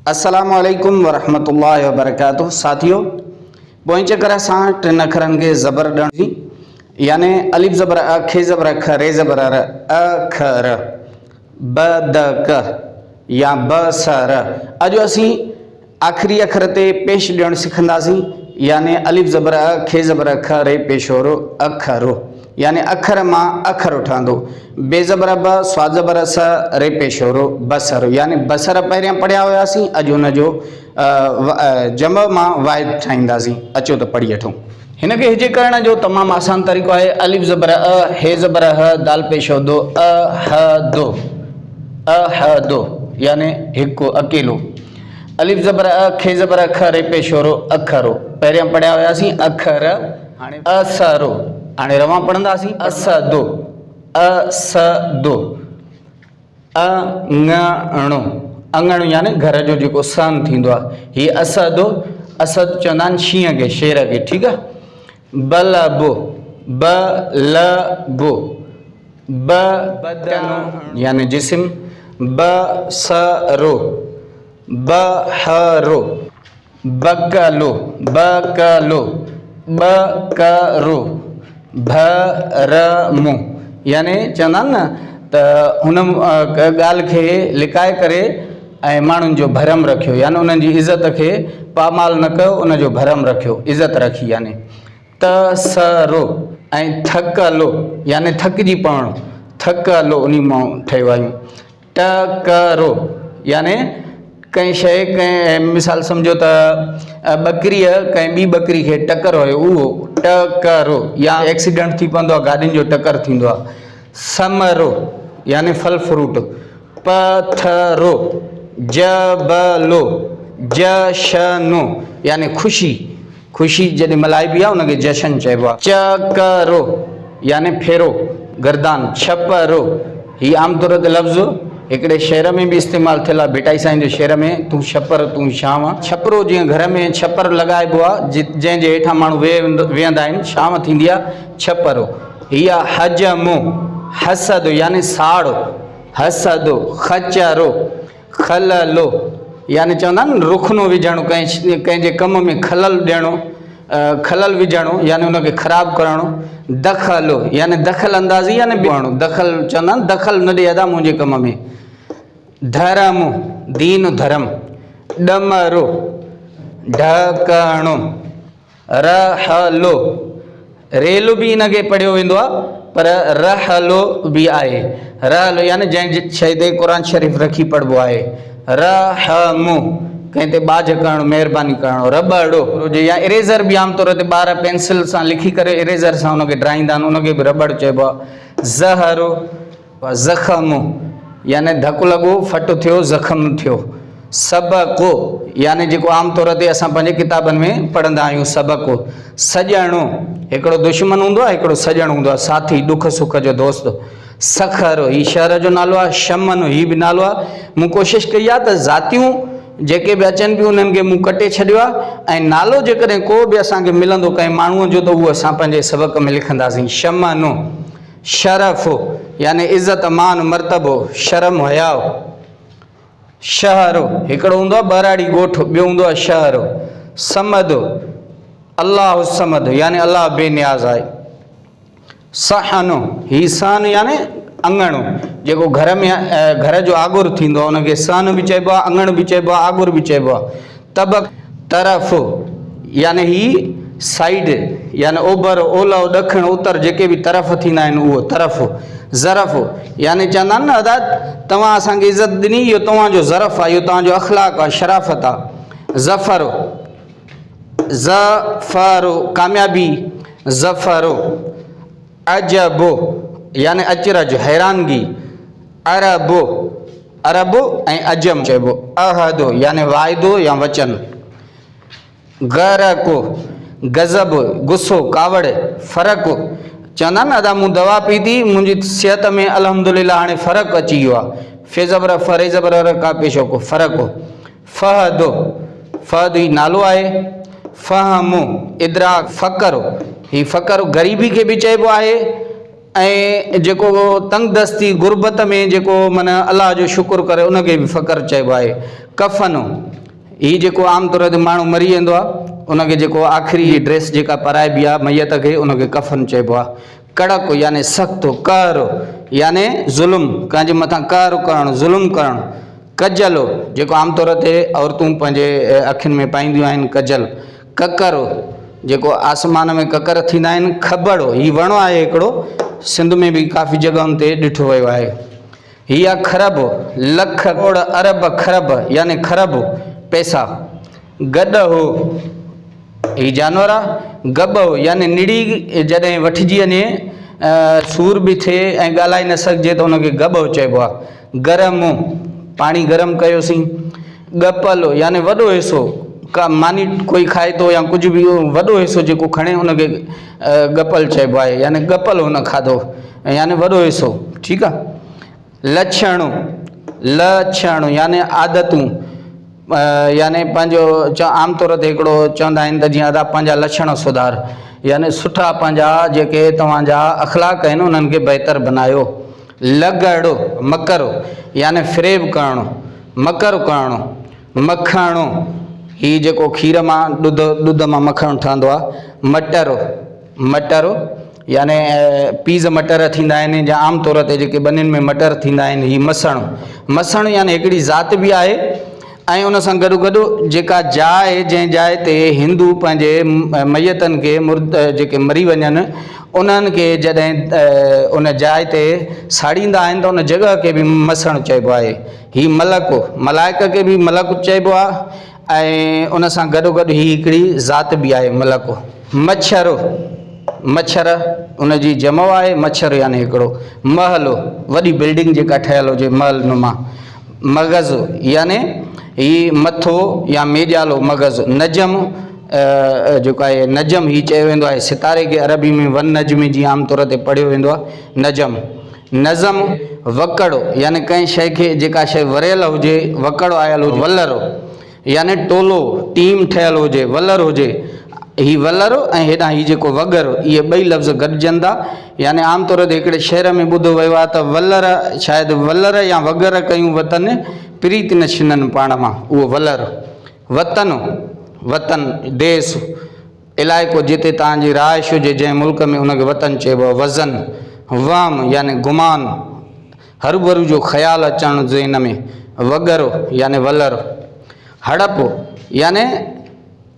अस्सलामुअलैकुम वरहमतुल्लाहि वबरकातुहू। साथियों, पोइ चकर सां टिन अखरनि खे ज़बर ॾियण याने अलिफ ज़बर अ, खे ज़बर ख, रे ज़बर र, अ ख र, ब द क या ब स र। अॼु असीं आख़िरी अखर ते पेश ॾियणु सिखंदासीं, याने अलिफ ज़बर अ, खे ज़बर ख, रे पेशोरो अखरो, याने अखर मां अखर ठहंदो। बे ज़बर ब, स्वा ज़बर स, रे पेशोरो बसर, याने बसर पहिरियां पढ़िया हुआसीं। अॼु हुनजो जम मां वाहिद ठाहींदासीं। अचो त पढ़ी वठूं। हिन खे हिजे करण जो तमामु आसान तरीक़ो आहे। अलिफ ज़बर अ, हे ज़बर ह, दाल पेशो दो, अ ह दो, अ ह दो, याने हिकु अकेलो। अलिफ ज़बर अ, खे ज़बर ख, रे पेशोरो अखरो, पहिरियां पढ़िया हुआसीं अखर। हाणे असरो, हाणे रवां पढ़ंदासीं असदो, असदो, अंगणो, अंगणो याने घर जो जेको सन थींदो आहे, हीअ असदो। असद चवंदा आहिनि शींहं खे, शेर खे, ठीकु आहे। बलबो, बलबो, बदनो याने जिस्म, बसरो, बहरो, बकलो, बकलो, बकरो, भरमो, याने चवंदा आहिनि न त हुन ॻाल्हि खे लिकाए करे ऐं माण्हुनि जो भरम रखियो, याने उन्हनि जी इज़त खे पामाल न कयो, उनजो भरम रखियो, इज़त रखी। याने तसरो ऐं थकलो, याने थकिजी पवणो, थकलो, उन मां ठहियो आहियूं। टकरो याने कंहिं शइ, कंहिं मिसाल सम्झो त बकरीअ कंहिं ॿी बकरी खे टकर हुयो, उहो टकरो। या एक्सीडेंट थी पवंदो आहे, गाॾियुनि जो टकर थींदो आहे। समरो याने फल फ्रूट। पथरो, जबलो, जशनो याने ख़ुशी, ख़ुशी जॾहिं मल्हाइबी आहे उनखे जशन चइबो आहे। चकरो याने फेरो, गर्दान। छपरो, हीअ आमतौर ते लफ़्ज़ हिकिड़े शहर में बि इस्तेमालु थियल आहे, भिटाई साईं जे शहर में, तूं छपर तूं छांव। छपरो जीअं घर में छपर लॻाइबो आहे, जंहिंजे हेठां माण्हू वेहंदा आहिनि, छांव थींदी आहे, छपरो। हीअ हजमो, हसदो याने साड़ो, हसदो। खचरो, खललो याने चवंदा आहिनि रुखनो विझणो, कंहिंजे कम में खलल ॾियणो, खलल विझणो याने उनखे ख़राबु करणो। दख़लो याने दख़ल अंदाज़ी, याने ॿियणो, दख़ल चवंदा आहिनि, दख़ल न ॾे अदा मुंहिंजे कम में। धर्मो, दीन धर्म। ॾमरो, ढकणो। रहलो, रेल बि इनखे पढ़ियो वेंदो आहे, पर रहलो बि आहे। रहलो याने जंहिं शइ ते क़ुर शरीफ़ रखी पढ़िबो आहे। रहमो, कंहिं ते बाज करणु, महिरबानी करणु। रबड़ो हुजे, या इरेज़र बि आमतौर ते ॿार पेंसिल सां लिखी करे इरेज़र सां उनखे ड्राईंदा आहिनि, उनखे बि रबड़ चइबो आहे। ज़हरो, ज़ख़मो याने धकु लॻो, फटु थियो, ज़ख़म थियो। सबक़ो याने जेको आमतौर ते असां पंहिंजे किताबनि में पढ़ंदा आहियूं, सबक़ो। सॼणो, हिकिड़ो दुश्मन हूंदो आहे, हिकिड़ो सॼण हूंदो आहे, साथी, दुख सुख जो दोस्त। सखरो, हीउ शहर जो नालो आहे। शमन, हीउ बि नालो आहे। मूं कोशिशि कई आहे त ज़ातियूं जेके बि अचनि पियूं उन्हनि खे मूं कटे छॾियो आहे, ऐं नालो जेकॾहिं को बि असांखे मिलंदो कंहिं माण्हूअ जो, त उहो असां पंहिंजे सबक़ में लिखंदासीं। शमनो, शरफ़ो याने इज़त, मान, मर्तबो, शर्म, हयाओ। शहरो, हिकिड़ो हूंदो आहे बराड़ी ॻोठ, ॿियो हूंदो आहे शहरो। समदो, अलाह समद याने अलाह बेनियाज़ आहे। सहनो, ही सन याने अंगणो, जेको घर में घर जो आगुर थींदो आहे उनखे सन बि चइबो आहे, अंगण बि चइबो आहे, आगुर बि चइबो आहे। तबक, तरफ़ याने ही साइड, याने ओभर, ओलह, ॾखिण, उत्तर, जेके बि तरफ़ थींदा आहिनि उहो तरफ़। ज़रफ़ याने चवंदा आहिनि न अदा, तव्हां असांखे इज़त ॾिनी, इहो तव्हांजो ज़रफ़ आहे, इहो तव्हांजो अख़लाक़ आहे, शराफ़त आहे। ज़फ़रो, ज़फ़रो कामयाबी, ज़फ़रो। अजबो याने अचरज, हैरानगी। अरबो, अरबो ऐं अजम चइबो। अहदो याने वाइदो या वचन। गरको, गज़ब, गुस्सो, कावड़। फ़र्क़ु, चवंदा न अदा मूं दवा पीती, मुंहिंजी सिहत में अल्हम्दुलिल्लाह हाणे फ़र्क़ु अची वियो आहे। फ़े ज़बर फ़, रे ज़बर र, का पेशो को, फ़र्क़ु। फ़हदो, फ़हद ही नालो आहे। फ़हमो, इदराक। फ़क़र, ही फ़क़र ग़रीबी खे बि चइबो आहे, ऐं जेको तंगदस्ती गुरबत में जेको माना अलाह जो शुक्र करे उनखे बि फ़क़्र चइबो आहे। कफ़न हीउ जेको आम तौर ते माण्हू मरी वेंदो आहे उनखे जेको आख़िरी ड्रेस जेका पाराइबी आहे मैयत खे उनखे कफ़न चइबो आहे। कड़क याने सख़्तु, कहर याने ज़ुल्म, कंहिंजे मथां कहर करणु, ज़ुल्म करणु। कजल जेको आम तौर ते औरतूं पंहिंजे अखियुनि में पाईंदियूं आहिनि कजल। ककर जेको आसमान में ककर थींदा आहिनि। खबड़ो हीउ वणु आहे हिकिड़ो, सिंध में बि काफ़ी जॻहियुनि ते ॾिठो वियो आहे। हीअ आहे खरब, लख करोड़ अरब खरब याने खरब पैसा। गॾ हो हीउ जानवर आहे। गब हो याने निड़ी जॾहिं वठिजी वञे सूर बि थिए ऐं ॻाल्हाए न सघिजे त उनखे गब चइबो आहे। गरम पाणी गरम कयोसीं। गपल याने वॾो हिसो, का मानी कोई खाए थो या कुझु बि वॾो हिसो जेको खणे उनखे गपल चइबो आहे, याने गपल हुन खाधो याने वॾो हिसो। ठीकु आहे। लक्षण, लक्षण याने आदतूं, याने पंहिंजो आम तौर ते हिकिड़ो चवंदा आहिनि त जीअं अदा पंहिंजा लक्षण सुधार, याने सुठा पंहिंजा जेके तव्हांजा अख़लाक आहिनि उन्हनि खे बहितर बनायो। लगड़ो, मकर याने फ़रेब करणु, मकर करणु। मखणो हीउ जेको खीर मां ॾुध मां मखणु ठहंदो आहे। मटर, मटर याने पीज़ मटर थींदा आहिनि या आम तौर ते जेके ॿनियुनि में मटर थींदा आहिनि। हीउ मसणु, मसणु याने हिकिड़ी ज़ात बि आहे ऐं उन सां गॾो गॾु जेका जाइ जंहिं जाइ ते हिंदू पंहिंजे मैयतनि खे जेके मरी वञनि उन्हनि खे जॾहिं उन जाइ ते साड़ींदा आहिनि त उन जॻह खे बि मसणु चइबो आहे। हीउ मलक, मलाइक खे बि मलक चइबो आहे ऐं उन सां गॾो गॾु हीअ हिकिड़ी ज़ात बि आहे मलक। मच्छर, मच्छर उनजी जमो आहे। मच्छर याने हिकिड़ो। महल वॾी बिल्डिंग जेका ठहियलु हुजे महल नुमा। मग़ज़ याने हीउ मथो या मेजालो मग़ज़। नजम जेको आहे नजम हीउ चयो वेंदो आहे सितारे खे अरबी में वन नजमी जीअं आम तौर ते पढ़ियो वेंदो आहे नजम। नज़म वकड़ो याने कंहिं शइ खे जेका शइ वरियल हुजे वकड़ो आयल हुजे। वलर याने टोलो टीम ठहियलु हुजे, वलर हुजे। हीउ वलर ऐं हेॾां हीउ जेको वगर, इहे ॿई लफ़्ज़ गॾिजनि था। याने आम तौर ते हिकिड़े शहर में ॿुधो वियो आहे त वलर शायदि वलर या वगर कयूं वतन प्रीत न छिननि पाण मां, उहो वलर। वतन, वतन देश, इलाइक़ो जिते तव्हांजी रहाइश हुजे जंहिं मुल्क में उनखे वतन चइबो आहे। वज़न, वाम याने गुमान, हरूभरू जो ख़्यालु अचणु ज़हन में। वगर याने वलर। हड़प याने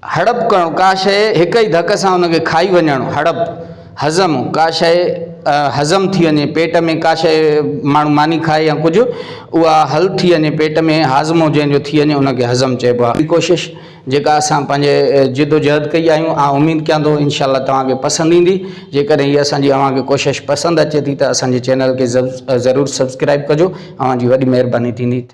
हड़प करणु, का शइ हिक ई धक सां उनखे खाई वञणु, हड़प। हज़म, का शइ हज़म थी वञे पेट में, का शइ माण्हू मानी खाए या कुझु उहा हल थी वञे पेट में, हाज़मो जंहिंजो थी वञे उनखे हज़म चइबो आहे। कोशिशि जेका असां पंहिंजे जिदोजहद कई आहियूं, उमेदु कयां थो इनशाअल्लाह तव्हांखे पसंदि ईंदी। जेकॾहिं हीअ असांजी अव्हांखे कोशिशि पसंदि अचे थी त असांजे चैनल खे ज़रूरु सब्सक्राइब कजो, अव्हांजी वॾी महिरबानी थींदी।